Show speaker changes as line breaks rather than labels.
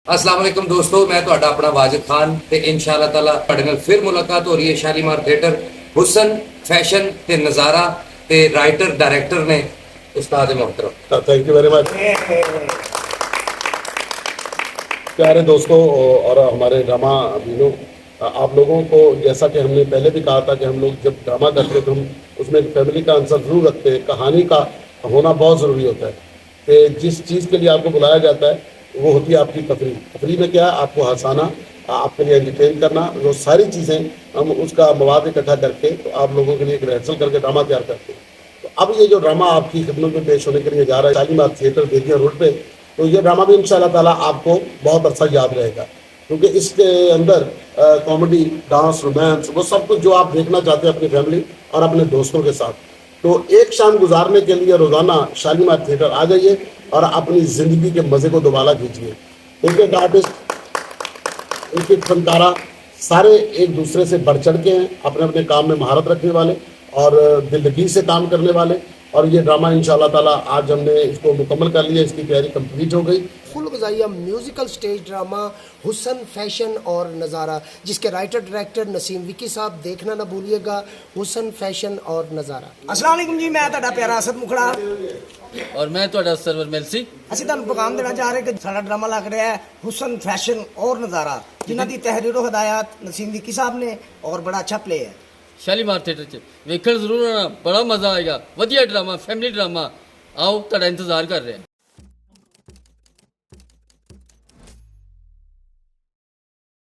अस्सलाम वालेकुम दोस्तों, मैं तुहाडा अपना वाजिद खान ते इंशाअल्लाह ताला तुहाडे नाल फिर मुलाकात हो रही है शालीमार थिएटर हुसन फैशन ते नज़ारा ते राइटर डायरेक्टर ने उस्ताद मोहतरम।
थैंक यू वेरी मच प्यारे दोस्तों और हमारे ड्रामा अभिनव, आप लोगों को जैसा कि हमने पहले भी कहा था कि हम लोग जब ड्रामा करते हैं तो हम उसमें एक फैमिली का आंसर जरूर रखते हैं। कहानी का होना बहुत ज़रूरी होता है कि जिस चीज़ के लिए आपको बुलाया जाता है वो होती है आपकी तफरीह। तफरीह में क्या है, आपको हंसाना, आपके लिए एंटरटेन करना, वो सारी चीज़ें हम उसका मवाद इकट्ठा करके तो आप लोगों के लिए एक रिहर्सल करके ड्रामा तैयार करते हैं। तो अब ये जो ड्रामा आपकी खिदमत में पेश होने के लिए जा रहा है शालीमार थिएटर बेतिया रोड पे, तो ये ड्रामा भी इंशाअल्लाह ताला आपको बहुत अच्छा याद रहेगा, क्योंकि इसके अंदर कॉमेडी, डांस, रोमांस, वो सब कुछ जो आप देखना चाहते हैं अपनी फैमिली और अपने दोस्तों के साथ, तो एक शाम गुजारने के लिए रोज़ाना शालीमार थिएटर आ जाइए और अपनी ज़िंदगी के मज़े को दोबारा कीजिए। एक एक आर्टिस्ट, एक एक फनकारा, सारे एक दूसरे से बढ़ चढ़ के हैं, अपने अपने काम में महारत रखने वाले और दिललगी से काम करने वाले। और ये ड्रामा इंशाअल्लाह ताला आज हमने इसको मुकम्मल कर लिया, इसकी तैयारी कंप्लीट हो गई।
फुल गज़ाइया म्यूज़िकल स्टेज ड्रामा हुसन फैशन और नज़ारा, जिसके राइटर डायरेक्टर नसीम विकी साहब, देखना ना भूलिएगा हुसन फैशन और नज़ारा।
अस्सलाम वालेकुम जी, मैं तुहाडा प्यारा असद मुखड़ा
और मैं तुहाडा सरवर मेलसी।
ਅਸੀਂ ਤੁਹਾਨੂੰ ਪੈगाम ਦੇਣਾ ਚਾਹ ਰਹੇ ਕਿ ਸਾਡਾ ਡਰਾਮਾ ਲੱਗ ਰਿਹਾ ਹੈ ਹੁਸਨ फैशन और नज़ारा, जिन्हां दी तहरीर और हदायत नसीम विकी साहब ने, और बड़ा अच्छा प्ले है।
शालीमार थिएटर च वेखण जरूर आना, बड़ा मजा आएगा। वधिया ड्रामा, फैमिली ड्रामा, आओ तुहाडा इंतजार कर रहे हैं।